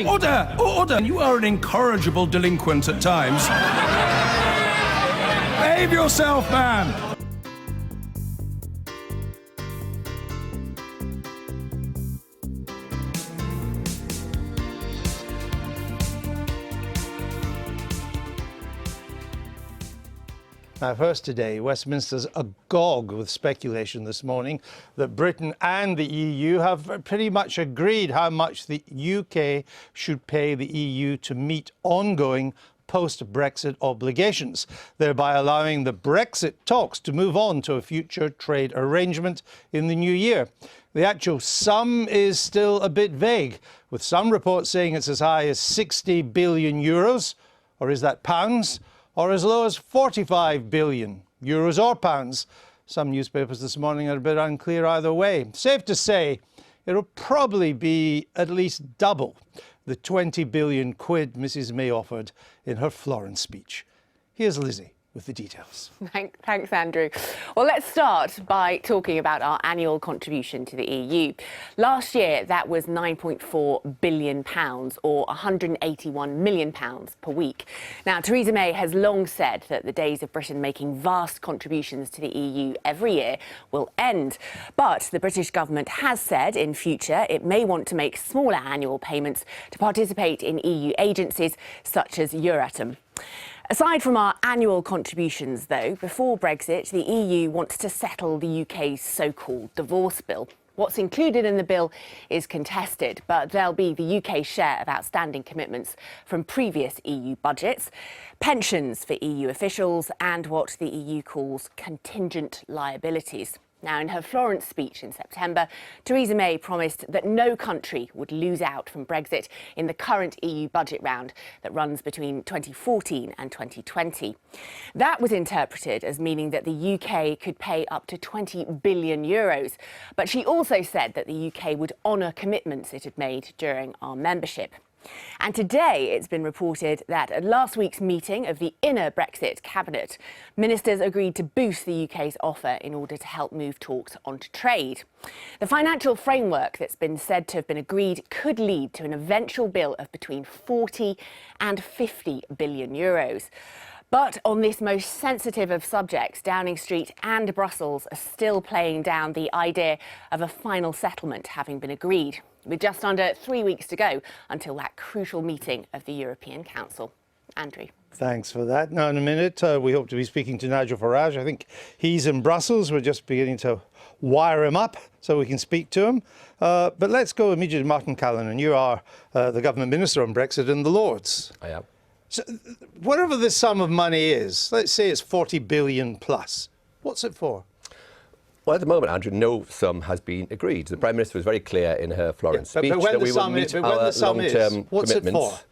Order! Order! You are an incorrigible delinquent at times. Behave yourself, man! Now, first today, Westminster's agog with speculation this morning that Britain and the EU have pretty much agreed how much the UK should pay the EU to meet ongoing post-Brexit obligations, thereby allowing the Brexit talks to move on to a future trade arrangement in the new year. The actual sum is still a bit vague, with some reports saying it's as high as 60 billion euros, or is that pounds? Or as low as 45 billion euros or pounds. Some newspapers this morning are a bit unclear either way. Safe to say, it'll probably be at least double the 20 billion quid Mrs May offered in her Florence speech. Here's Lizzie with the details. Thanks, Andrew. Well, let's start by talking about our annual contribution to the EU. Last year, that was £9.4 billion, or £181 million per week. Now, Theresa May has long said that the days of Britain making vast contributions to the EU every year will end. But the British government has said in future it may want to make smaller annual payments to participate in EU agencies such as Euratom. Aside from our annual contributions, though, before Brexit, the EU wants to settle the UK's so-called divorce bill. What's included in the bill is contested, but there'll be the UK's share of outstanding commitments from previous EU budgets, pensions for EU officials, and what the EU calls contingent liabilities. Now, in her Florence speech in September, Theresa May promised that no country would lose out from Brexit in the current EU budget round that runs between 2014 and 2020. That was interpreted as meaning that the UK could pay up to 20 billion euros. But she also said that the UK would honour commitments it had made during our membership. And today it's been reported that at last week's meeting of the inner Brexit cabinet, ministers agreed to boost the UK's offer in order to help move talks onto trade. The financial framework that's been said to have been agreed could lead to an eventual bill of between 40 and 50 billion euros. But on this most sensitive of subjects, Downing Street and Brussels are still playing down the idea of a final settlement having been agreed, with just under 3 weeks to go until that crucial meeting of the European Council. Andrew. Thanks for that. Now, in a minute, we hope to be speaking to Nigel Farage. I think he's in Brussels. We're just beginning to wire him up so we can speak to him. But let's go immediately to Martin Callanan. You are the government minister on Brexit in the Lords. I am. So, whatever the sum of money is, let's say it's 40 billion plus. What's it for? Well, at the moment, Andrew, no sum has been agreed. The Prime Minister was very clear in her Florence speech that we will meet our long-term commitments.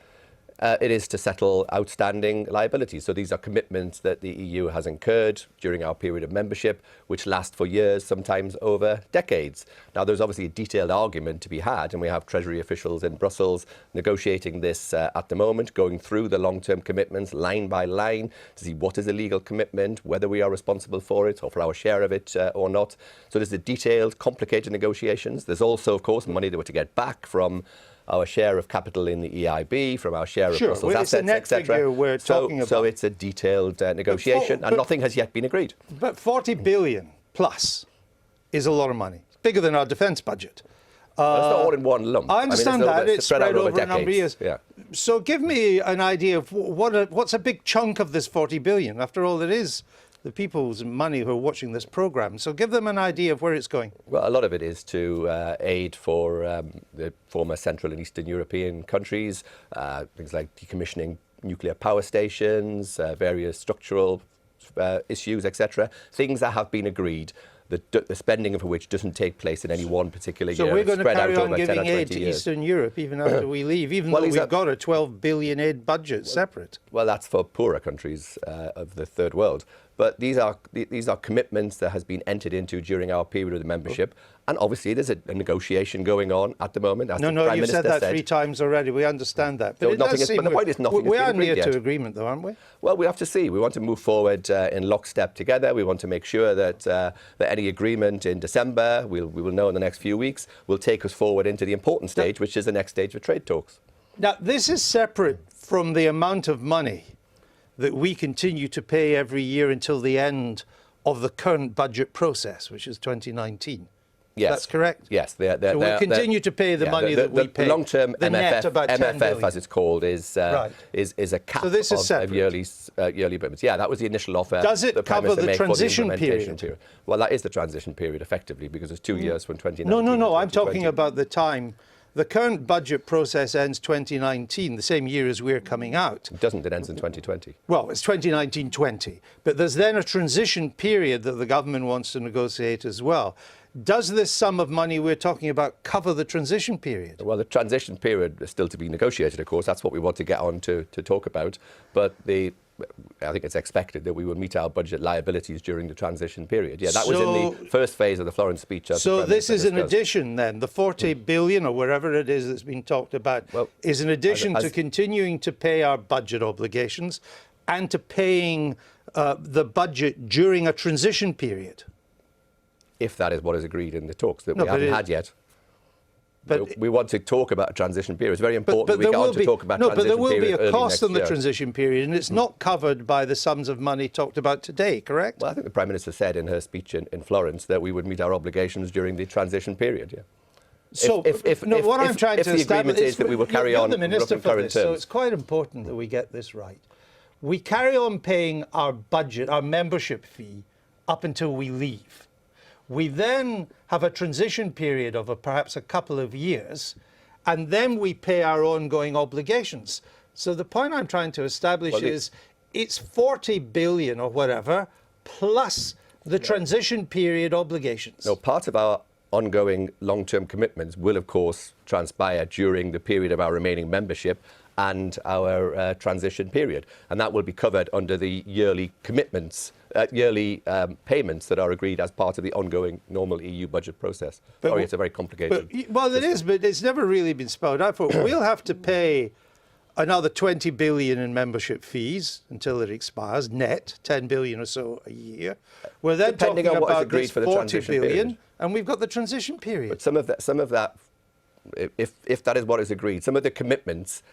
It is to settle outstanding liabilities. So these are commitments that the EU has incurred during our period of membership, which last for years, sometimes over decades. Now, there's obviously a detailed argument to be had, and we have Treasury officials in Brussels negotiating this at the moment, going through the long-term commitments line by line to see what is a legal commitment, whether we are responsible for it or for our share of it or not. So there's the detailed, complicated negotiations. There's also, of course, money that we're to get back from our share of capital in the EIB, from our share of Brussels assets, etc. So it's a detailed negotiation, and nothing has yet been agreed. But 40 billion plus is a lot of money. It's bigger than our defence budget. Well, it's not all in one lump. I understand that. It's spread over a number of years. Yeah. So give me an idea of what's a big chunk of this 40 billion. After all, it is the people's money who are watching this programme. So give them an idea of where it's going. Well, a lot of it is to aid for the former Central and Eastern European countries, things like decommissioning nuclear power stations, various structural issues, etc. Things that have been agreed, the spending of which doesn't take place in any one particular year. So we're going to carry on giving aid to Eastern Europe even after we leave, even though we've got a 12 billion aid budget separate. Well, that's for poorer countries of the third world. But these are commitments that has been entered into during our period of membership. And obviously, there's a negotiation going on at the moment. As the Prime you've Minister said that 3 times already. We understand that. But the point is nothing we has are been agreed near yet. to agreement, though, aren't we? Well, we have to see. We want to move forward in lockstep together. We want to make sure that any agreement in December, we will know in the next few weeks, will take us forward into the important stage, which is the next stage of trade talks. Now, this is separate from the amount of money that we continue to pay every year until the end of the current budget process, which is 2019. Yes. That's correct? Yes. So we'll continue to pay the money that we pay. The long-term MFF, as it's called, is a cap so this is of yearly payments. Yeah, that was the initial offer. Does it cover the transition period? Well, that is the transition period, effectively, because it's 2 years from 2019. No. I'm talking about the time. The current budget process ends 2019, the same year as we're coming out. It doesn't. It ends in 2020. Well, it's 2019-20. But there's then a transition period that the government wants to negotiate as well. Does this sum of money we're talking about cover the transition period? Well, the transition period is still to be negotiated, of course. That's what we want to get on to talk about. But I think it's expected that we will meet our budget liabilities during the transition period. Yeah, that was in the first phase of the Florence speech. So this is an addition then, the 40 billion or wherever it is that's been talked about, is an addition to continuing to pay our budget obligations and to paying the budget during a transition period. If that is what is agreed in the talks that we haven't had yet. But we want to talk about a transition period. It's very important that we get on to talk about transition period. No, but there will be a cost on the transition period, and it's not covered by the sums of money talked about today, correct? Well, I think the Prime Minister said in her speech in Florence that we would meet our obligations during the transition period, yeah. So, what I'm trying to establish is that we will carry on the Minister for this, so it's quite important that we get this right. We carry on paying our budget, our membership fee, up until we leave. We then have a transition period of perhaps a couple of years, and then we pay our ongoing obligations. So the point I'm trying to establish is it's 40 billion or whatever, plus the transition period obligations. No, part of our ongoing long-term commitments will, of course, transpire during the period of our remaining membership and our transition period. And that will be covered under the yearly commitments, payments that are agreed as part of the ongoing normal EU budget process. Sorry, it's a very complicated... Well, it is, but it's never really been spelled out for. We'll have to pay another 20 billion in membership fees until it expires, net, 10 billion or so a year. We're then Depending talking on what about is agreed this for the 40 transition billion, period. And we've got the transition period. But some of that, if that is what is agreed, some of the commitments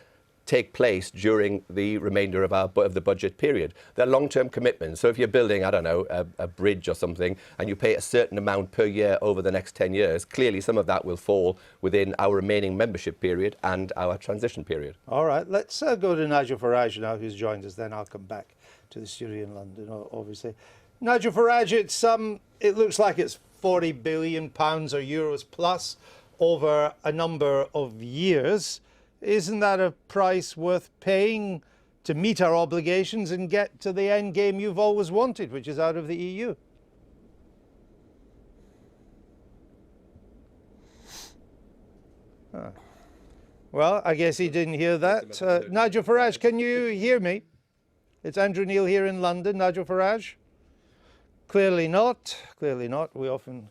take place during the remainder of the budget period. They're long-term commitments. So if you're building, I don't know, a bridge or something, and you pay a certain amount per year over the next 10 years, clearly some of that will fall within our remaining membership period and our transition period. All right, let's go to Nigel Farage now, who's joined us. Then I'll come back to the studio in London, obviously. Nigel Farage, it looks like it's 40 billion pounds or euros plus over a number of years. Isn't that a price worth paying to meet our obligations and get to the end game you've always wanted, which is out of the EU? Well, I guess he didn't hear that. Nigel Farage, can you hear me? It's Andrew Neil here in London. Nigel Farage? Clearly not. Clearly not. We often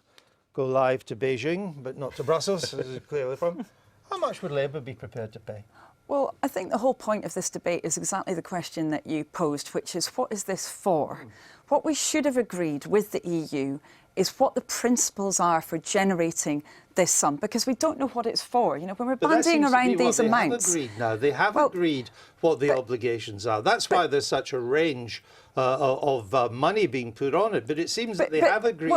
go live to Beijing, but not to Brussels, as is clearly from. How much would Labour be prepared to pay? Well, I think the whole point of this debate is exactly the question that you posed, which is, what is this for? What we should have agreed with the EU is what the principles are for generating this sum, because we don't know what it's for. You know, when we're bandying around these amounts... They have agreed what the obligations are. That's why there's such a range of money being put on it. But it seems that they have agreed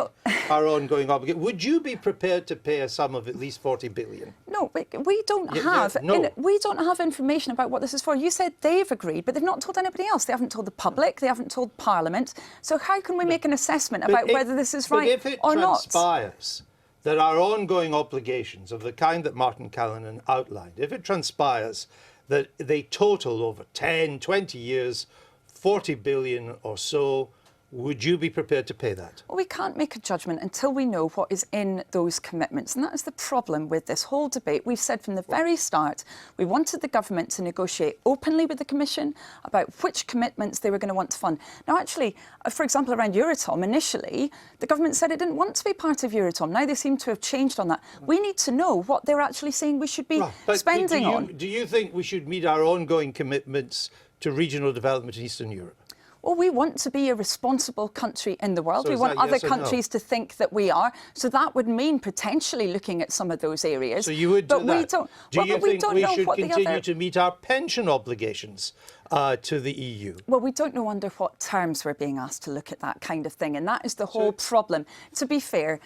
our ongoing obligation. Would you be prepared to pay a sum of at least 40 billion? No, we don't have. We don't have information about what this is for. You said they've agreed, but they've not told anybody else. They haven't told the public. They haven't told Parliament. So how can we make an assessment about whether this is right or not? If it transpires that our ongoing obligations of the kind that Martin Callanan outlined, if it transpires that they total over 10, 20 years, 40 billion or so, would you be prepared to pay that? Well, we can't make a judgment until we know what is in those commitments. And that is the problem with this whole debate. We've said from the very start, we wanted the government to negotiate openly with the Commission about which commitments they were going to want to fund. Now, actually, for example, around Euratom, initially, the government said it didn't want to be part of Euratom. Now they seem to have changed on that. We need to know what they're actually saying we should be spending on. Do you think we should meet our ongoing commitments to regional development in Eastern Europe? Well, we want to be a responsible country in the world. So we want other yes countries to think that we are. So that would mean potentially looking at some of those areas. So you would do but that? We don't. Do well, you but we think don't we know should what the continue other... to meet our pension obligations to the EU? Well, we don't know under what terms we're being asked to look at that kind of thing, and that is the whole problem. To be fair,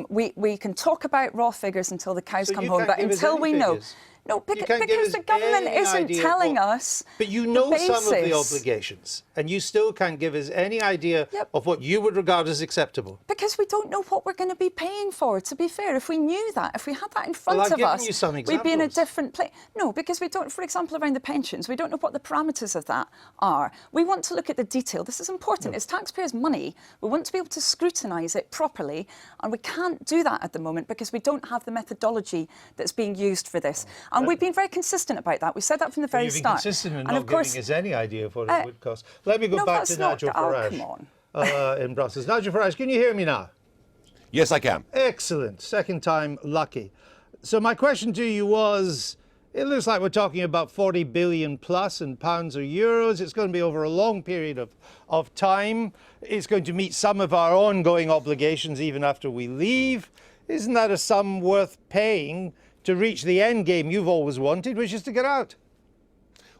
we can talk about raw figures until the cows come home, but until we know... No, because the government isn't telling us. But you know some of the obligations, and you still can't give us any idea of what you would regard as acceptable. Because we don't know what we're going to be paying for, to be fair. If we knew that, if we had that in front of us, we'd be in a different place. No, because we don't, for example, around the pensions, we don't know what the parameters of that are. We want to look at the detail. This is important. It's taxpayers' money. We want to be able to scrutinise it properly, and we can't do that at the moment because we don't have the methodology that's being used for this. And we've been very consistent about that. We said that from the very start. You've been consistent in not giving us any idea of what it would cost. Let me go back to Nigel Farage in Brussels. Nigel Farage, can you hear me now? Yes, I can. Excellent. Second time lucky. So my question to you was, it looks like we're talking about 40 billion plus in pounds or euros. It's going to be over a long period of time. It's going to meet some of our ongoing obligations even after we leave. Isn't that a sum worth paying to reach the end game you've always wanted, which is to get out?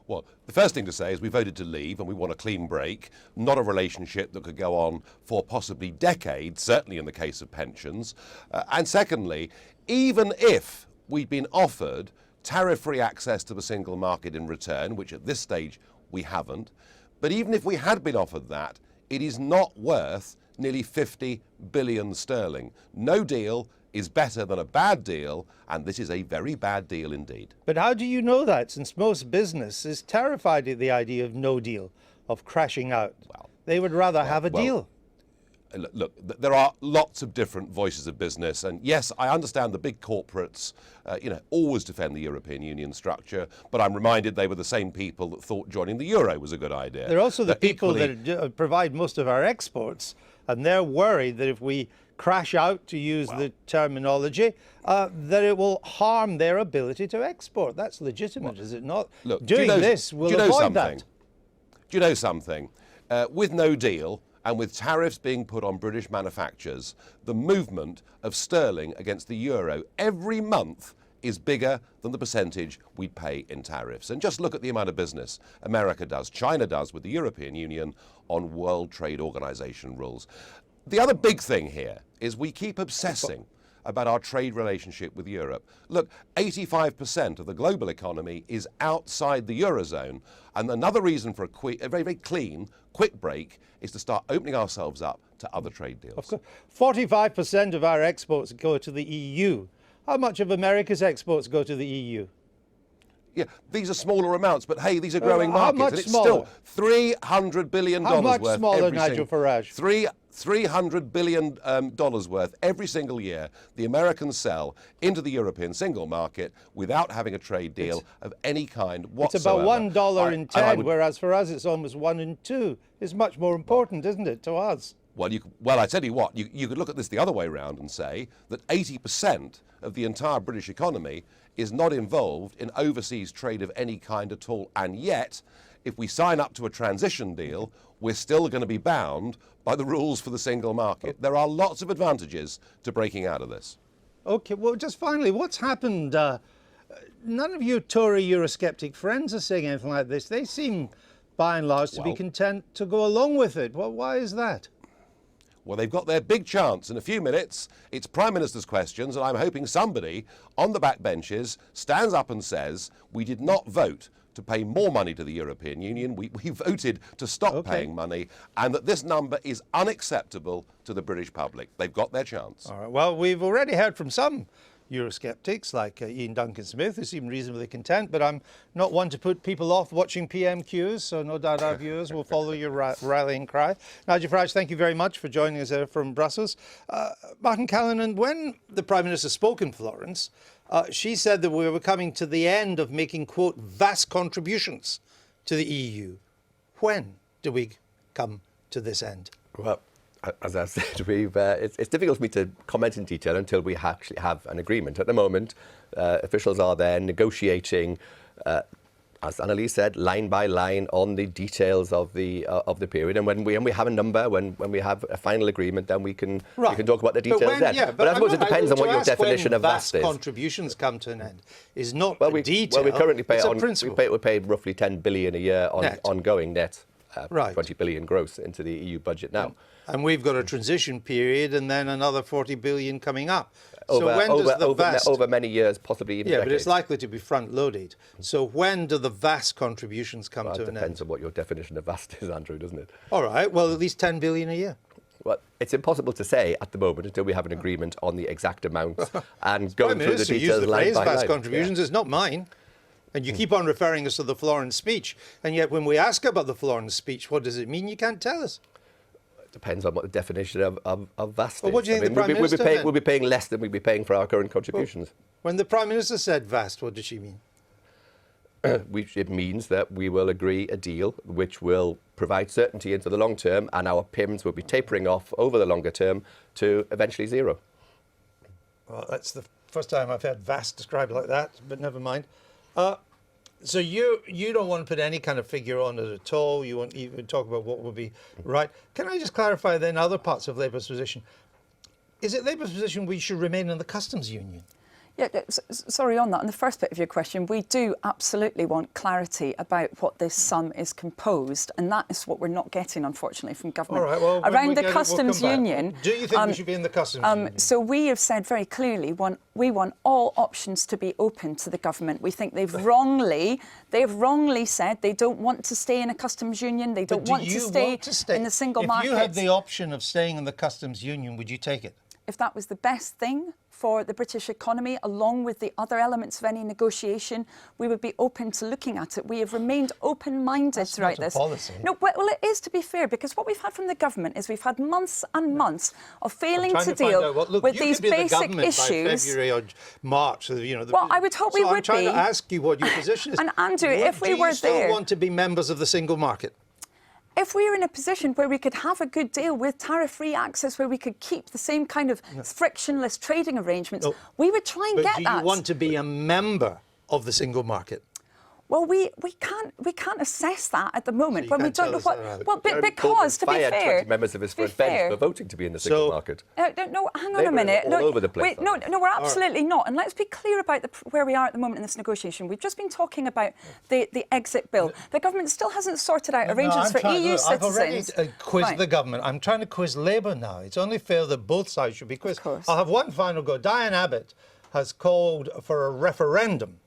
Well, the first thing to say is we voted to leave and we want a clean break, not a relationship that could go on for possibly decades, certainly in the case of pensions. And secondly, even if we'd been offered tariff-free access to the single market in return, which at this stage we haven't, but even if we had been offered that, it is not worth nearly 50 billion sterling. No deal is better than a bad deal, and this is a very bad deal indeed. But how do you know that, since most business is terrified at the idea of no deal, of crashing out? Well, they would rather have a deal. Look, there are lots of different voices of business, and yes, I understand the big corporates, always defend the European Union structure, but I'm reminded they were the same people that thought joining the euro was a good idea. They're also the people that provide most of our exports, and they're worried that if we crash out, to use the terminology, that it will harm their ability to export. That's legitimate, is it not? Look, doing this will avoid that. Do you know something? With no deal and with tariffs being put on British manufacturers, the movement of sterling against the euro every month is bigger than the percentage we pay in tariffs. And just look at the amount of business America does, China does with the European Union on World Trade Organization rules. The other big thing here is we keep obsessing about our trade relationship with Europe. Look, 85% of the global economy is outside the Eurozone, and another reason for a very, very clean, quick break is to start opening ourselves up to other trade deals. Of course. 45% of our exports go to the EU. How much of America's exports go to the EU? Yeah, these are smaller amounts, but hey, these are growing markets. How much and it's smaller? Still $300 billion how much worth smaller, every Nigel Farage? $300 billion worth every single year the Americans sell into the European single market without having a trade deal of any kind whatsoever. It's about $1 in 10, whereas for us it's almost 1 in 2. It's much more important, isn't it, to us? Well, I tell you what, you could look at this the other way around and say that 80% of the entire British economy is not involved in overseas trade of any kind at all. And yet, if we sign up to a transition deal, we're still going to be bound by the rules for the single market. There are lots of advantages to breaking out of this. OK, well, just finally, what's happened? None of your Tory Eurosceptic friends are saying anything like this. They seem, by and large, to be content to go along with it. Well, why is that? Well, they've got their big chance. In a few minutes, it's Prime Minister's questions, and I'm hoping somebody on the backbenches stands up and says, we did not vote to pay more money to the European Union. We voted to stop paying money, and that this number is unacceptable to the British public. They've got their chance. All right. Well, we've already heard from some Eurosceptics like Ian Duncan-Smith, who seem reasonably content, but I'm not one to put people off watching PMQs, so no doubt our viewers will follow your rallying cry. Nigel Farage, thank you very much for joining us from Brussels. Martin Callanan, when the Prime Minister spoke in Florence, she said that we were coming to the end of making, quote, vast contributions to the EU. When do we come to this end? Well, as I said, it's difficult for me to comment in detail until we actually have an agreement. At the moment, officials are there negotiating as Annalise said, line by line on the details of the period. And when we have a number, when we have a final agreement, then we can talk about the details then. Yeah, but I suppose it depends on what your definition of vast is. Contributions come to an end is not a detail. Well, we currently pay principle. we pay roughly 10 billion a year on net. Ongoing net, Right. 20 billion gross into the EU budget now. And we've got a transition period and then another 40 billion coming up. Over many years, possibly even decades. But it's likely to be front-loaded. So when do the vast contributions come to an end? It depends on what your definition of vast is, Andrew, doesn't it? All right, well, at least 10 billion a year. Well, it's impossible to say at the moment until we have an agreement on the exact amount and going through the details line by line. Vast contributions is not mine. And you keep on referring us to the Florence speech. And yet when we ask about the Florence speech, what does it mean? You can't tell us. Depends on what the definition of vast is. Well, what do you think the Prime Minister meant? We'll be paying less than we'd be paying for our current contributions. Well, when the Prime Minister said vast, what did she mean? It means that we will agree a deal which will provide certainty into the long term, and our payments will be tapering off over the longer term to eventually zero. Well, that's the first time I've heard vast described like that, but never mind. So you don't want to put any kind of figure on it at all. You won't even talk about what would be right. Can I just clarify then other parts of Labour's position? Is it Labour's position we should remain in the customs union? Yeah, sorry on that. On the first bit of your question, we do absolutely want clarity about what this sum is composed, and that is what we're not getting, unfortunately, from government. All right, well, around the customs union. Do you think we should be in the customs union? So we have said very clearly we want all options to be open to the government. We think they've wrongly said they don't want to stay in a customs union. They don't want to stay in the single market. If you had the option of staying in the customs union, would you take it? If that was the best thing for the British economy, along with the other elements of any negotiation, we would be open to looking at it. We have remained open-minded throughout this. Policy. No, well, it is, to be fair, because what we've had from the government is we've had months and months of failing to deal with these basic issues. By February or March, well, I would hope we would be. I'm trying to ask you what your position is. And Andrew, if we were there, do you still want to be members of the single market? If we were in a position where we could have a good deal with tariff-free access, where we could keep the same kind of frictionless trading arrangements, we would try and get that. But do you want to be a member of the single market? Well, we can't assess that at the moment when we don't know what. Well, because to be fair, 20 members of his front bench for voting to be in the single market. No, hang on a minute. All over the place. No, we're absolutely not. And let's be clear about where we are at the moment in this negotiation. We've just been talking about the exit bill. The government still hasn't sorted out arrangements for EU citizens. I've already quizzed the government. I'm trying to quiz Labour now. It's only fair that both sides should be quizzed. Of course. I'll have one final go. Diane Abbott has called for a referendum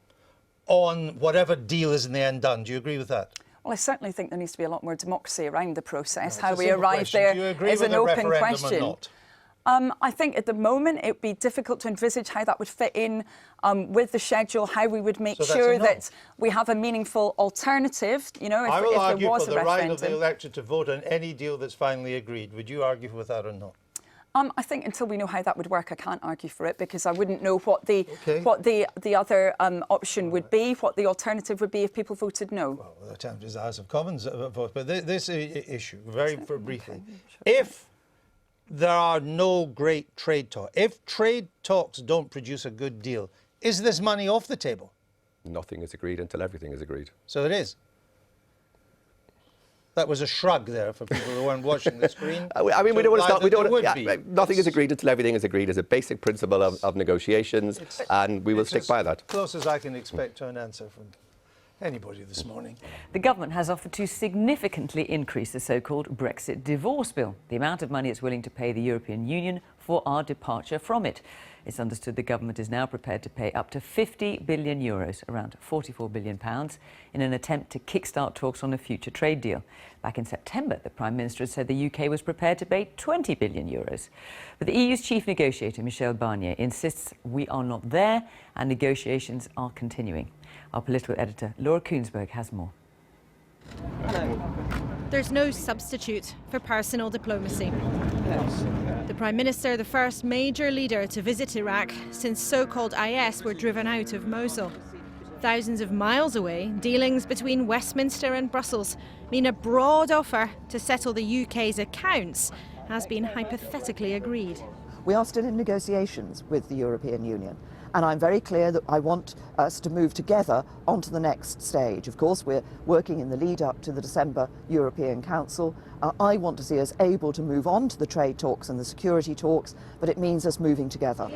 on whatever deal is in the end done. Do you agree with that? Well, I certainly think there needs to be a lot more democracy around the process. How we arrive there is an open question. I think at the moment it would be difficult to envisage how that would fit in with the schedule, how we would make sure that we have a meaningful alternative, if there was a referendum. I will argue for the right of the electorate to vote on any deal that's finally agreed. Would you argue with that or not? I think until we know how that would work, I can't argue for it, because I wouldn't know what the other option would be, what the alternative would be if people voted no. Well, the attempt is the House of Commons vote. But this issue, very briefly, if there are no great trade talks, if trade talks don't produce a good deal, is this money off the table? Nothing is agreed until everything is agreed. So it is. That was a shrug there for people who weren't watching the screen. I mean, we don't want to start. Nothing is agreed until everything is agreed is a basic principle of negotiations, and we will stick by that. Close as I can expect to an answer from anybody this morning. The government has offered to significantly increase the so-called Brexit divorce bill, the amount of money it's willing to pay the European Union for our departure from it. It's understood the government is now prepared to pay up to 50 billion euros, around 44 billion pounds, in an attempt to kickstart talks on a future trade deal. Back in September, the Prime Minister had said the UK was prepared to pay 20 billion euros. But the EU's chief negotiator, Michel Barnier, insists we are not there and negotiations are continuing. Our political editor, Laura Koonsberg, has more. There's no substitute for personal diplomacy. The Prime Minister, the first major leader to visit Iraq since so-called IS were driven out of Mosul. Thousands of miles away, dealings between Westminster and Brussels mean a broad offer to settle the UK's accounts has been hypothetically agreed. We are still in negotiations with the European Union, And I'm very clear that I want us to move together onto the next stage. Of course, we're working in the lead up to the December European Council. I want to see us able to move on to the trade talks and the security talks, but it means us moving together.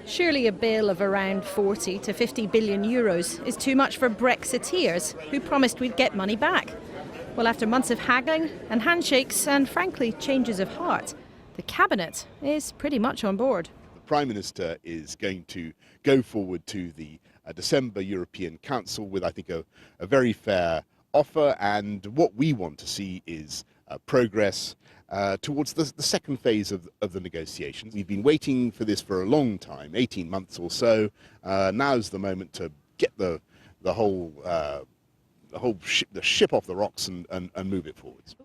Surely a bill of around 40 to 50 billion euros is too much for Brexiteers who promised we'd get money back. Well, after months of haggling and handshakes and, frankly, changes of heart, the Cabinet is pretty much on board. Prime Minister is going to go forward to the December European Council with, I think, a very fair offer, and what we want to see is progress towards the second phase of the negotiations. We've been waiting for this for a long time, 18 months or so. Now's the moment to get the ship off the rocks and move it forwards.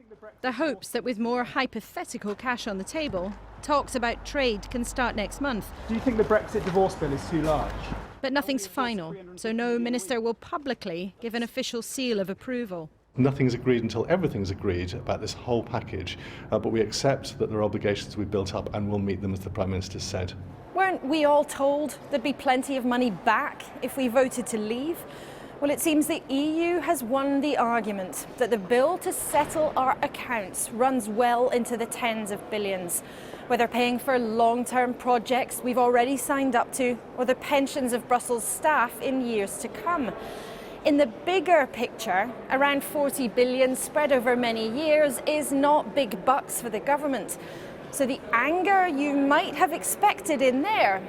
The hopes that with more hypothetical cash on the table, talks about trade can start next month. Do you think the Brexit divorce bill is too large? But nothing's final, so no minister will publicly give an official seal of approval. Nothing's agreed until everything's agreed about this whole package, but we accept that there are obligations we've built up and we'll meet them, as the Prime Minister said. Weren't we all told there'd be plenty of money back if we voted to leave? Well, it seems the EU has won the argument that the bill to settle our accounts runs well into the tens of billions, whether paying for long-term projects we've already signed up to or the pensions of Brussels staff in years to come. In the bigger picture, around 40 billion spread over many years is not big bucks for the government. So the anger you might have expected in there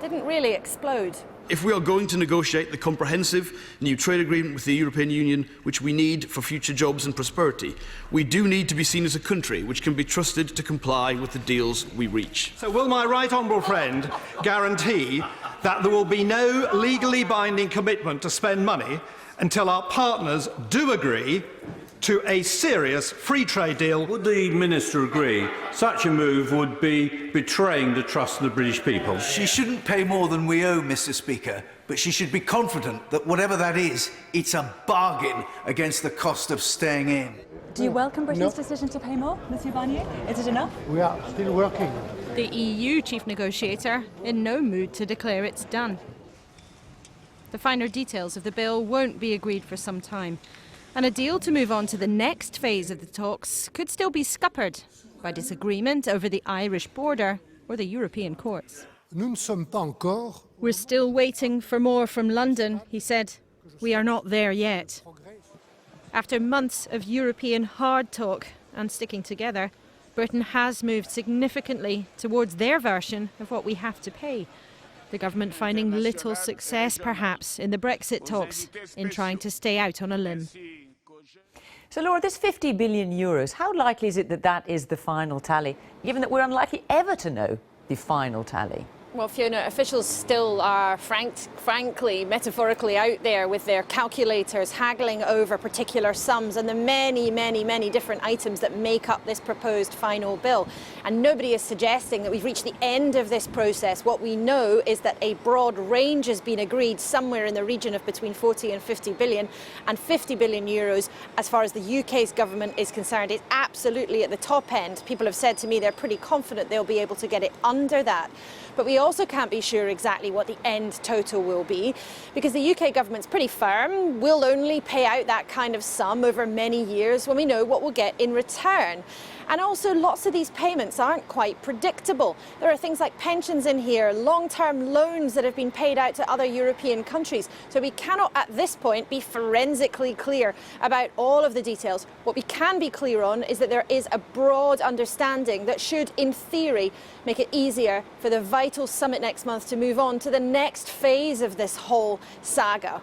didn't really explode. If we are going to negotiate the comprehensive new trade agreement with the European Union, which we need for future jobs and prosperity, we do need to be seen as a country which can be trusted to comply with the deals we reach. So will my right honourable friend guarantee that there will be no legally binding commitment to spend money until our partners do agree to a serious free trade deal? Would the Minister agree such a move would be betraying the trust of the British people? She shouldn't pay more than we owe, Mr. Speaker, but she should be confident that whatever that is, it's a bargain against the cost of staying in. Do you welcome Britain's decision to pay more, Monsieur Barnier? Is it enough? We are still working. The EU chief negotiator in no mood to declare it's done. The finer details of the bill won't be agreed for some time. And a deal to move on to the next phase of the talks could still be scuppered by disagreement over the Irish border or the European courts. We're still waiting for more from London, he said. We are not there yet. After months of European hard talk and sticking together, Britain has moved significantly towards their version of what we have to pay. The government finding little success, perhaps, in the Brexit talks, in trying to stay out on a limb. So, Laura, this 50 billion euros, how likely is it that that is the final tally, given that we're unlikely ever to know the final tally? Well, Fiona, officials still are frankly, metaphorically out there with their calculators haggling over particular sums and the many different items that make up this proposed final bill. And nobody is suggesting that we've reached the end of this process. What we know is that a broad range has been agreed somewhere in the region of between 40 and 50 billion, and 50 billion euros, as far as the UK's government is concerned, is absolutely at the top end. People have said to me they're pretty confident they'll be able to get it under that. But we also can't be sure exactly what the end total will be, because the UK government's pretty firm. We'll only pay out that kind of sum over many years when we know what we'll get in return. And also, lots of these payments aren't quite predictable. There are things like pensions in here, long-term loans that have been paid out to other European countries. So we cannot, at this point, be forensically clear about all of the details. What we can be clear on is that there is a broad understanding that should, in theory, make it easier for the vital summit next month to move on to the next phase of this whole saga.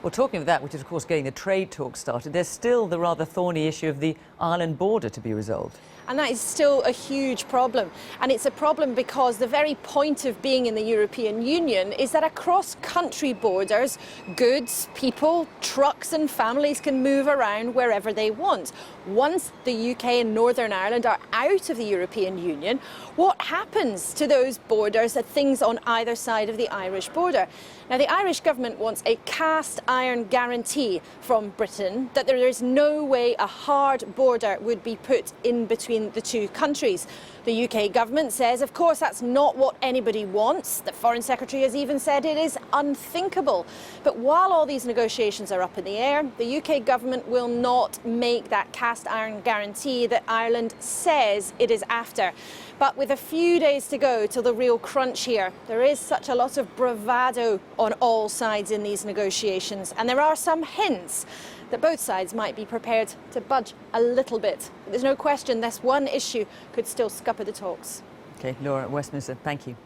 Well, talking of that, which is, of course, getting the trade talks started, there's still the rather thorny issue of the Ireland border to be resolved. And that is still a huge problem. And it's a problem because the very point of being in the European Union is that across country borders, goods, people, trucks and families can move around wherever they want. Once the UK and Northern Ireland are out of the European Union, what happens to those borders, things on either side of the Irish border? Now, the Irish government wants a cast iron guarantee from Britain that there is no way a hard border would be put in between the two countries. The UK government says, of course, that's not what anybody wants. The Foreign Secretary has even said it is unthinkable. But while all these negotiations are up in the air, the UK government will not make that cast iron guarantee that Ireland says it is after. But with a few days to go till the real crunch here, there is such a lot of bravado on all sides in these negotiations. And there are some hints that both sides might be prepared to budge a little bit. But there's no question this one issue could still scupper the talks. OK, Laura at Westminster, thank you.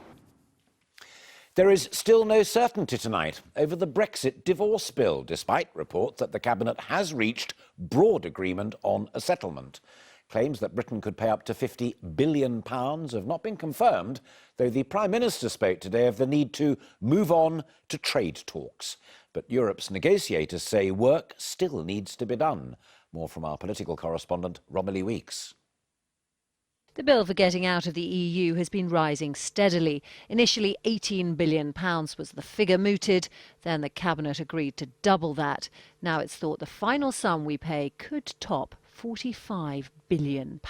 There is still no certainty tonight over the Brexit divorce bill, despite reports that the Cabinet has reached broad agreement on a settlement. Claims that Britain could pay up to £50 billion have not been confirmed, though the Prime Minister spoke today of the need to move on to trade talks. But Europe's negotiators say work still needs to be done. More from our political correspondent, Romilly Weeks. The bill for getting out of the EU has been rising steadily. Initially, £18 billion was the figure mooted. Then the Cabinet agreed to double that. Now it's thought the final sum we pay could top £45 billion.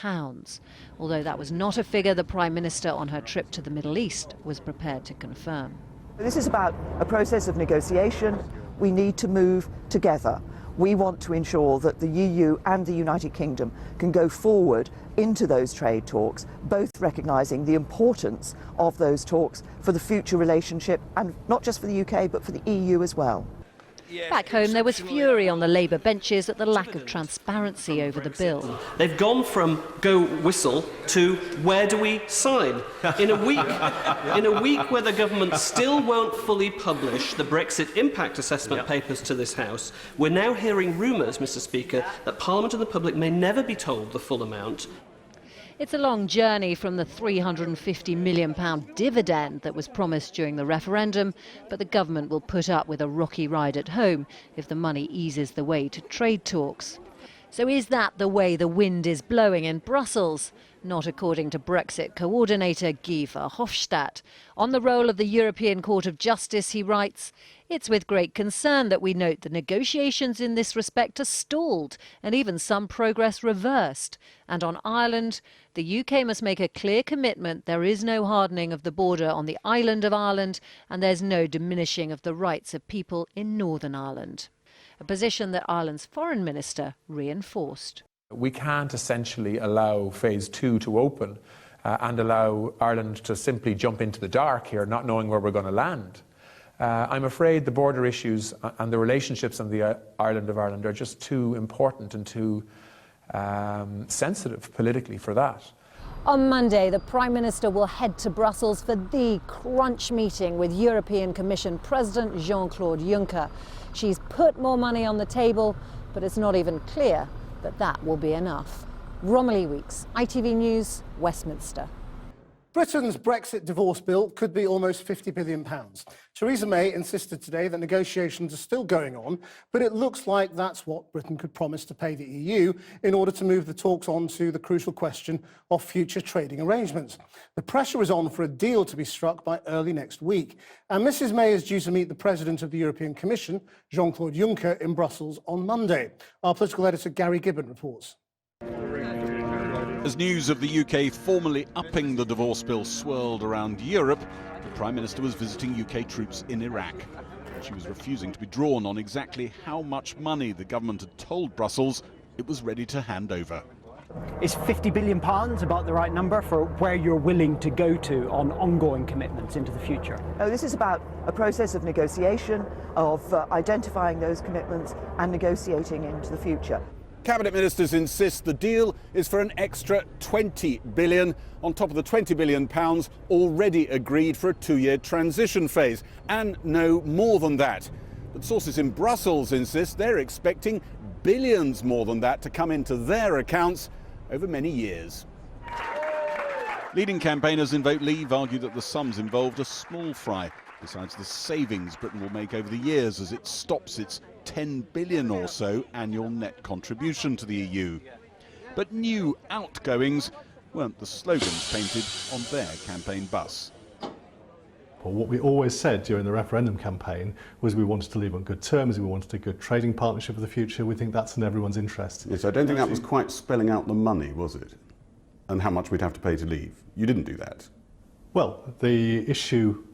Although that was not a figure the Prime Minister on her trip to the Middle East was prepared to confirm. This is about a process of negotiation. We need to move together. We want to ensure that the EU and the United Kingdom can go forward into those trade talks, both recognising the importance of those talks for the future relationship, and not just for the UK, but for the EU as well. Back home, there was fury on the Labour benches at the lack of transparency over the bill. They've gone from go whistle to where do we sign? In a week where the government still won't fully publish the Brexit impact assessment papers to this House, we're now hearing rumours, Mr. Speaker, that Parliament and the public may never be told the full amount. It's a long journey from the £350 million dividend that was promised during the referendum, but the government will put up with a rocky ride at home if the money eases the way to trade talks. So is that the way the wind is blowing in Brussels? Not according to Brexit coordinator Guy Verhofstadt. On the role of the European Court of Justice, he writes, "It's with great concern that we note the negotiations in this respect are stalled and even some progress reversed. And on Ireland, the UK must make a clear commitment there is no hardening of the border on the island of Ireland and there's no diminishing of the rights of people in Northern Ireland." A position that Ireland's foreign minister reinforced. We can't essentially allow phase 2 to open and allow Ireland to simply jump into the dark here, not knowing where we're going to land. I'm afraid the border issues and the relationships on the island of Ireland are just too important and too sensitive politically for that. On Monday, the Prime Minister will head to Brussels for the crunch meeting with European Commission President Jean-Claude Juncker. She's put more money on the table, but it's not even clear that that will be enough. Romilly Weeks, ITV News, Westminster. Britain's Brexit divorce bill could be almost £50 billion. Theresa May insisted today that negotiations are still going on, but it looks like that's what Britain could promise to pay the EU in order to move the talks on to the crucial question of future trading arrangements. The pressure is on for a deal to be struck by early next week, and Mrs May is due to meet the President of the European Commission, Jean-Claude Juncker, in Brussels on Monday. Our political editor Gary Gibbon reports. As news of the UK formally upping the divorce bill swirled around Europe, the Prime Minister was visiting UK troops in Iraq. She was refusing to be drawn on exactly how much money the government had told Brussels it was ready to hand over. Is £50 billion about the right number for where you're willing to go to on ongoing commitments into the future? No, this is about a process of negotiation, of identifying those commitments and negotiating into the future. Cabinet ministers insist the deal is for an extra £20 billion on top of the £20 billion already agreed for a 2-year transition phase, and no more than that. But sources in Brussels insist they're expecting billions more than that to come into their accounts over many years. Leading campaigners in Vote Leave argue that the sums involved are small fry, besides the savings Britain will make over the years as it stops its £10 billion or so annual net contribution to the EU. But new outgoings weren't the slogans painted on their campaign bus. example, what we always said during the referendum campaign was we wanted to leave on good terms, we wanted a good trading partnership for the future. We think that's in everyone's interest. Yes, I don't think that was quite spelling out the money, was it? And how much we'd have to pay to leave. You didn't do that. Well, the issue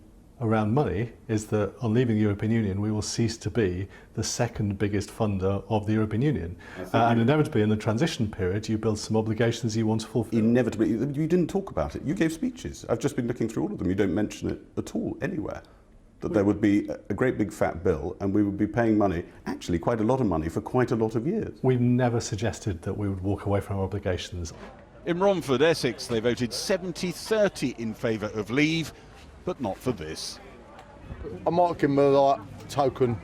around money is that on leaving the European Union, we will cease to be the second biggest funder of the European Union. And inevitably, in the transition period, you build some obligations you want to fulfill. Inevitably, you didn't talk about it. You gave speeches. I've just been looking through all of them. You don't mention it at all anywhere. That there would be a great big fat bill and we would be paying money, actually quite a lot of money, for quite a lot of years. We've never suggested that we would walk away from our obligations. In Romford, Essex, they voted 70-30 in favour of leave, but not for this. I might give them a like token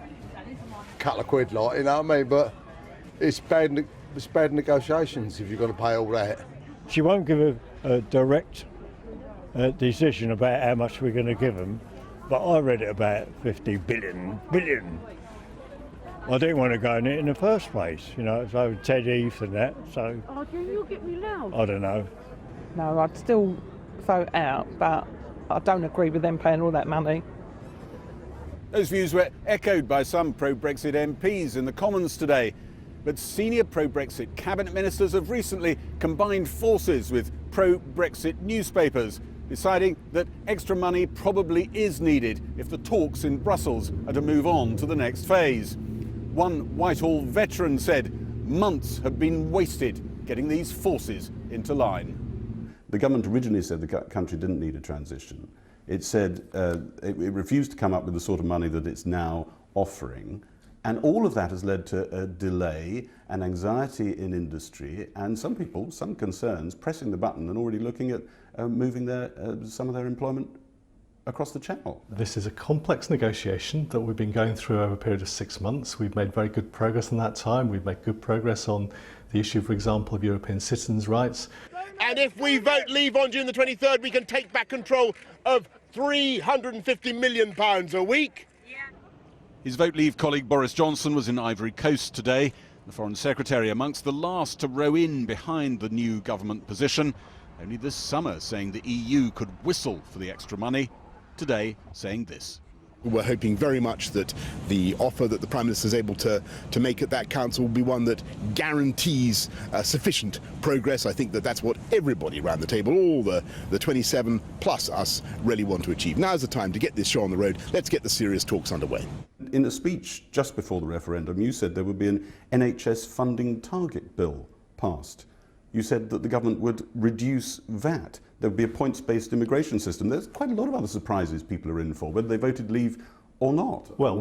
couple of quid, like, you know what I mean? But it's bad negotiations if you're going to pay all that. She won't give a direct decision about how much we're going to give them, but I read it about 50 billion. I didn't want to go in it in the first place, you know, so Ted Heath and that, so... Oh, you'll get me loud. I don't know. No, I'd still vote out, but I don't agree with them paying all that money. Those views were echoed by some pro-Brexit MPs in the Commons today. But senior pro-Brexit cabinet ministers have recently combined forces with pro-Brexit newspapers, deciding that extra money probably is needed if the talks in Brussels are to move on to the next phase. One Whitehall veteran said months have been wasted getting these forces into line. The government originally said the country didn't need a transition. It said it refused to come up with the sort of money that it's now offering. And all of that has led to a delay and anxiety in industry and some people, some concerns, pressing the button and already looking at moving some of their employment across the channel. This is a complex negotiation that we've been going through over a period of 6 months. We've made very good progress in that time. We've made good progress on the issue, for example, of European citizens' rights. And if we vote leave on June the 23rd, we can take back control of £350 million a week. His vote leave colleague Boris Johnson was in Ivory Coast today. The Foreign Secretary amongst the last to row in behind the new government position. Only this summer saying the EU could whistle for the extra money. Today saying this. We're hoping very much that the offer that the Prime Minister is able to make at that council will be one that guarantees sufficient progress. I think that that's what everybody around the table, all the 27 plus us, really want to achieve. Now's the time to get this show on the road. Let's get the serious talks underway. In a speech just before the referendum, you said there would be an NHS funding target bill passed. You said that the government would reduce VAT. There would be a points-based immigration system. There's quite a lot of other surprises people are in for, whether they voted leave or not. Well,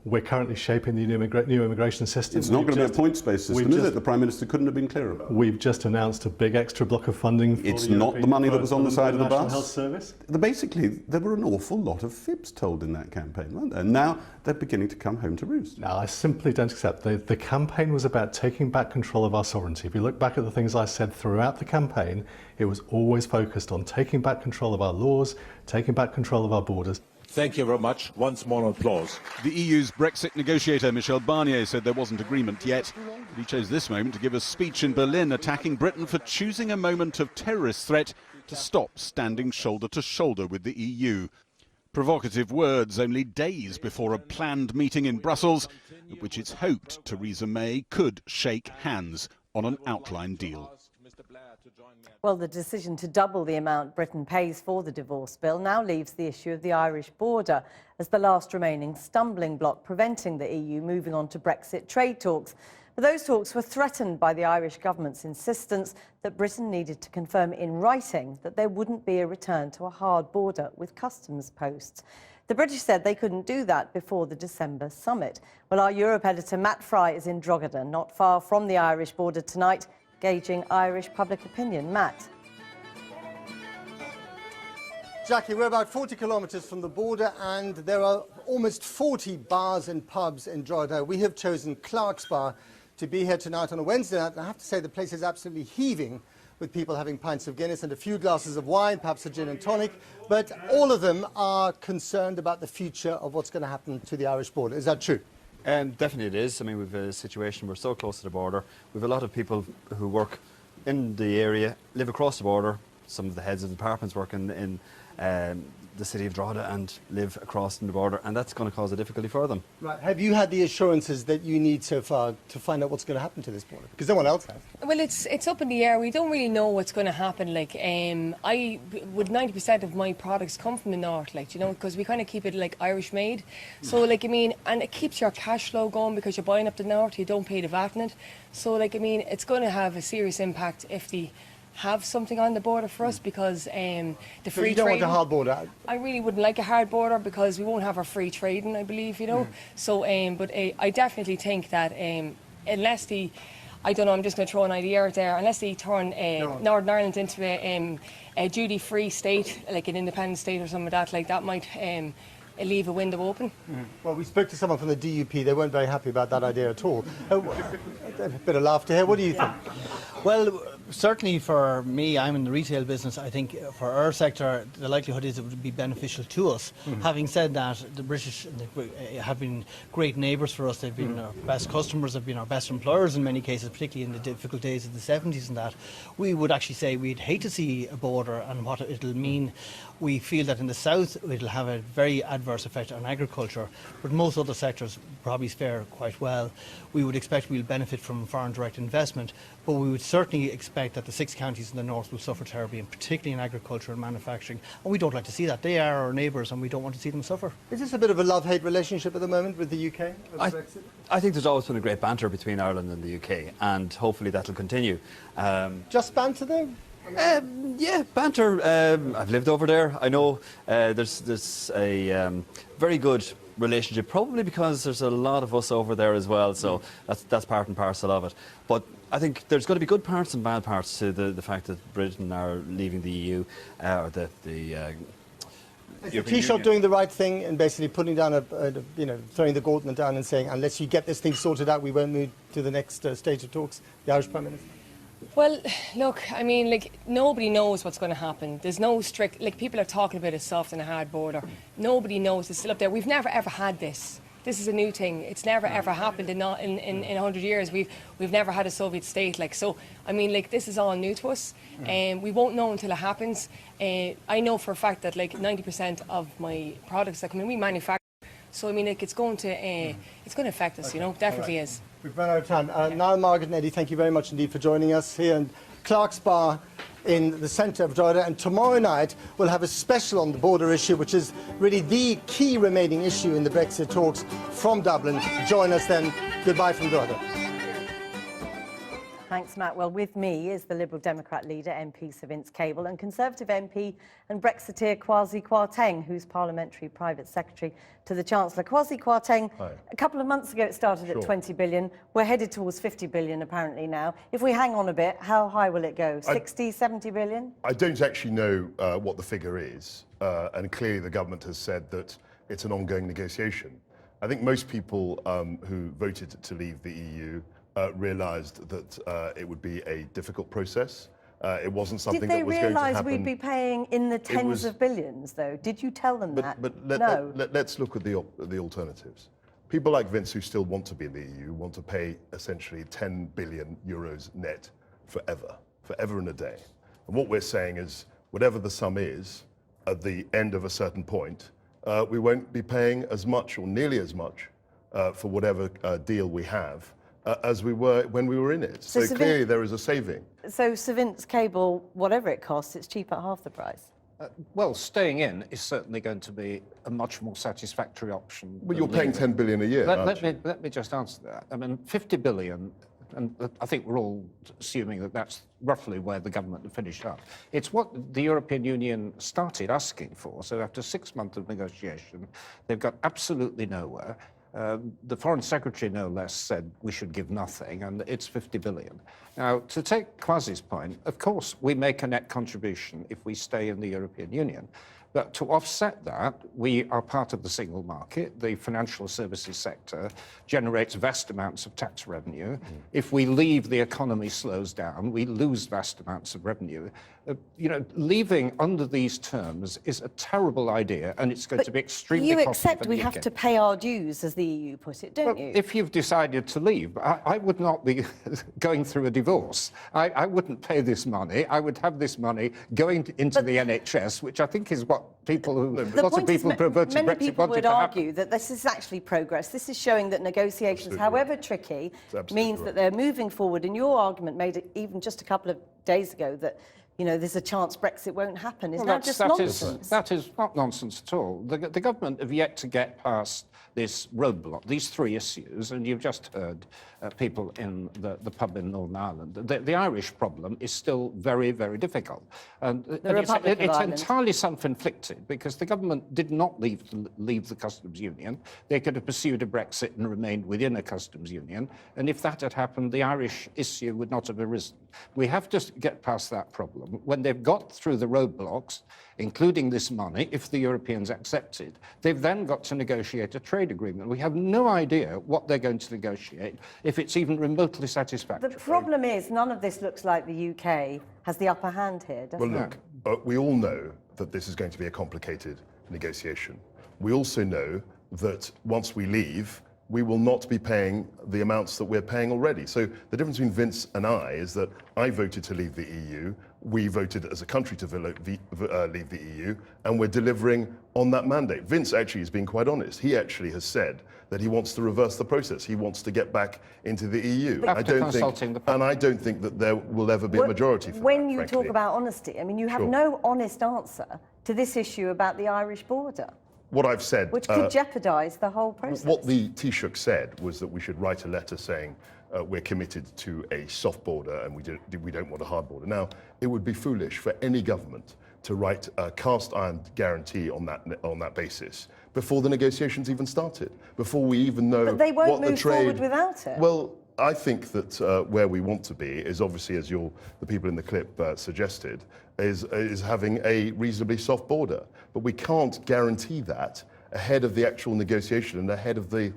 we're currently shaping the new immigration system. It's not going to be a points-based system, is it? The Prime Minister couldn't have been clearer about it. We've just announced a big extra block of funding for It's not the money that was on the side of the bus. Health Service. Basically, there were an awful lot of fibs told in that campaign, weren't there? And now they're beginning to come home to roost. No, I simply don't accept. The campaign was about taking back control of our sovereignty. If you look back at the things I said throughout the campaign, it was always focused on taking back control of our laws, taking back control of our borders. Thank you very much. Once more applause. The EU's Brexit negotiator, Michel Barnier, said there wasn't agreement yet. But he chose this moment to give a speech in Berlin attacking Britain for choosing a moment of terrorist threat to stop standing shoulder to shoulder with the EU. Provocative words only days before a planned meeting in Brussels, at which it's hoped Theresa May could shake hands on an outline deal. Well, the decision to double the amount Britain pays for the divorce bill now leaves the issue of the Irish border as the last remaining stumbling block preventing the EU moving on to Brexit trade talks. But those talks were threatened by the Irish government's insistence that Britain needed to confirm in writing that there wouldn't be a return to a hard border with customs posts. The British said they couldn't do that before the December summit. Well, our Europe editor Matt Fry is in Drogheda, not far from the Irish border tonight, gauging Irish public opinion. Matt. Jackie, we're about 40 kilometres from the border and there are almost 40 bars and pubs in Drogheda. We have chosen Clark's Bar to be here tonight on a Wednesday night. And I have to say the place is absolutely heaving with people having pints of Guinness and a few glasses of wine, perhaps a gin and tonic. But all of them are concerned about the future of what's going to happen to the Irish border. Is that true? Definitely it is. I mean, we've a situation, we're so close to the border. We've a lot of people who work in the area, live across the border. Some of the heads of departments work in the city of Drogheda and live across from the border, and that's going to cause a difficulty for them. Right. Have you had the assurances that you need so far to find out what's going to happen to this border? Because no one else has. Well, it's up in the air. We don't really know what's going to happen. Like, I would 90% of my products come from the north, like, you know, because we kind of keep it like Irish made. So, like, I mean, and it keeps your cash flow going because you're buying up the north. You don't pay the VAT in it. So, like, I mean, it's going to have a serious impact if they have something on the border for us, because the free trade. You don't want a hard border. I really wouldn't like a hard border because we won't have our free trading, I believe, you know. So, but I definitely think that unless I don't know, I'm just going to throw an idea out there, unless they turn Northern Ireland into a duty-free state, like an independent state or something like that might leave a window open. Well, we spoke to someone from the DUP. They weren't very happy about that idea at all. A bit of laughter here. What do you think? Well, certainly for me, I'm in the retail business. I think for our sector, the likelihood is it would be beneficial to us. Having said that, the British have been great neighbours for us. They've been our best customers, they've been our best employers in many cases, particularly in the difficult days of the 70s and that. We would actually say we'd hate to see a border and what it'll mean. We feel that in the south it'll have a very adverse effect on agriculture, but most other sectors probably fare quite well. We would expect we'll benefit from foreign direct investment, but we would certainly expect that the 6 counties in the north will suffer terribly, and particularly in agriculture and manufacturing. And we don't like to see that. They are our neighbours and we don't want to see them suffer. Is this a bit of a love-hate relationship at the moment with the UK? I think there's always been a great banter between Ireland and the UK, and hopefully that'll continue. Just banter though? Yeah, banter. I've lived over there. I know there's a very good relationship, probably because there's a lot of us over there as well, so that's part and parcel of it. But I think there's going to be good parts and bad parts to the fact that Britain are leaving the EU, or the Is the Taoiseach doing the right thing and basically putting down throwing the gauntlet down and saying, unless you get this thing sorted out, we won't move to the next stage of talks, the Irish Prime Minister? Well, look, I mean, like, nobody knows what's going to happen. There's no strict, like, people are talking about a soft and a hard border. Nobody knows. It's still up there. We've never ever had this. This is a new thing. It's never ever happened in 100 years. We've never had a Soviet state. Like, so, I mean, like, this is all new to us, and we won't know until it happens. I know for a fact that like 90% of my products that come in, we manufacture. So I mean, like, it's going to affect us. Okay. You know, definitely is. We've run out of time. Niall, Margaret and Eddie, thank you very much indeed for joining us here in Clark's Bar in the centre of Drogheda. And tomorrow night we'll have a special on the border issue, which is really the key remaining issue in the Brexit talks from Dublin. Join us then. Goodbye from Drogheda. Thanks, Matt. Well, with me is the Liberal Democrat leader, MP Sir Vince Cable, and Conservative MP and Brexiteer Kwasi Kwarteng, who's Parliamentary Private Secretary to the Chancellor. Kwasi Kwarteng, a couple of months ago it started at 20 billion. We're headed towards 50 billion apparently now. If we hang on a bit, how high will it go? 60, 70 billion? I don't actually know what the figure is, and clearly the government has said that it's an ongoing negotiation. I think most people who voted to leave the EU realised that it would be a difficult process. It wasn't something that was going to happen. Did they realise we'd be paying in the tens of billions, though? Did you tell them that? No. Let's look at the alternatives. People like Vince, who still want to be in the EU, want to pay essentially 10 billion euros net forever and a day. And what we're saying is, whatever the sum is, at the end of a certain point, we won't be paying as much or nearly as much for whatever deal we have as we were when we were in it. So clearly there is a saving. So Sir Vince Cable, whatever it costs, it's cheap at half the price. Well, staying in is certainly going to be a much more satisfactory option. Well, you're paying 10 billion a year. Let me just answer that. I mean, 50 billion, and I think we're all assuming that that's roughly where the government will finish up. It's what the European Union started asking for. So after 6 months of negotiation, they've got absolutely nowhere. The Foreign Secretary, no less, said we should give nothing, and it's 50 billion. Now, to take Kwasi's point, of course, we make a net contribution if we stay in the European Union. But to offset that, we are part of the single market. The financial services sector generates vast amounts of tax revenue. If we leave, the economy slows down. We lose vast amounts of revenue. Leaving under these terms is a terrible idea, and it's going to be extremely costly. You accept we have to pay our dues, as the EU put it, don't you? If you've decided to leave, I would not be going through a divorce. I wouldn't pay this money. I would have this money going into the NHS, which I think is what what people who The lots of point is people who voted many Brexit people wanted would to happen. argue that this is actually progress. This is showing that negotiations, however tricky, means that they're moving forward. And your argument made it even just a couple of days ago that, you know, there's a chance Brexit won't happen. Is Well, that just nonsense? That is not nonsense at all. The government have yet to get past this roadblock, these three issues, and you've just heard people in the pub in Northern Ireland. The Irish problem is still very, very difficult. And it's entirely self-inflicted because the government did not leave the customs union. They could have pursued a Brexit and remained within a customs union. And if that had happened, the Irish issue would not have arisen. We have to get past that problem. When they've got through the roadblocks, including this money, if the Europeans accept it, they've then got to negotiate a trade agreement. We have no idea what they're going to negotiate, if it's even remotely satisfactory. The problem is none of this looks like the UK has the upper hand here, does it? Well, look, we all know that this is going to be a complicated negotiation. We also know that once we leave, we will not be paying the amounts that we're paying already. So the difference between Vince and I is that I voted to leave the EU, we voted as a country to leave the EU, and we're delivering on that mandate. Vince actually has been quite honest. He actually has said that he wants to reverse the process. He wants to get back into the EU. I don't think that there will ever be a majority for when that, you frankly. talk about honesty, I mean, you have no honest answer to this issue about the Irish border. What I've said, which could jeopardise the whole process. What the Taoiseach said was that we should write a letter saying we're committed to a soft border and we don't want a hard border. Now, it would be foolish for any government to write a cast iron guarantee on that basis before the negotiations even started, before we even know but they won't what the move trade. forward without it. Well, I think that where we want to be is obviously, as the people in the clip suggested, is having a reasonably soft border. But we can't guarantee that ahead of the actual negotiation and ahead of the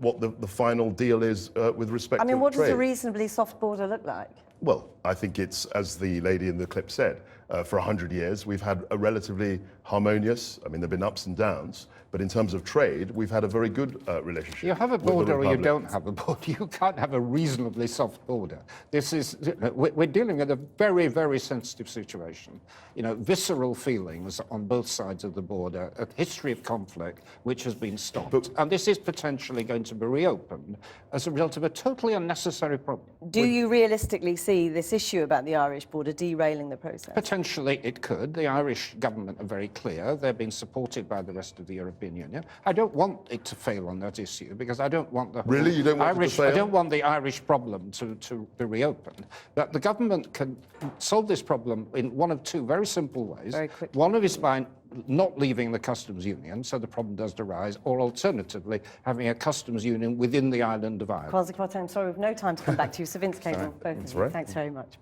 what the final deal is with respect to trade. I mean, what does a reasonably soft border look like? Well, I think it's, as the lady in the clip said, for 100 years we've had a relatively harmonious, I mean, there have been ups and downs, but in terms of trade, we've had a very good relationship. You have a border or you don't have a border. You can't have a reasonably soft border. This is, we're dealing with a very, very sensitive situation. You know, visceral feelings on both sides of the border, a history of conflict which has been stopped. And this is potentially going to be reopened as a result of a totally unnecessary problem. Do you realistically see this issue about the Irish border derailing the process? Potentially it could. The Irish government are very clear. They're being supported by the rest of the European Union. I don't want it to fail on that issue because I don't want the really? You don't want Irish. it to fail? I don't want the Irish problem to be reopened. But the government can solve this problem in one of two very simple ways. Very quickly. One of is by not leaving the customs union, so the problem does arise, or alternatively having a customs union within the island of Ireland. Kwasi Kwarteng, I'm sorry, we've no time to come back to you. So Vince Cable, both of you, thanks very much.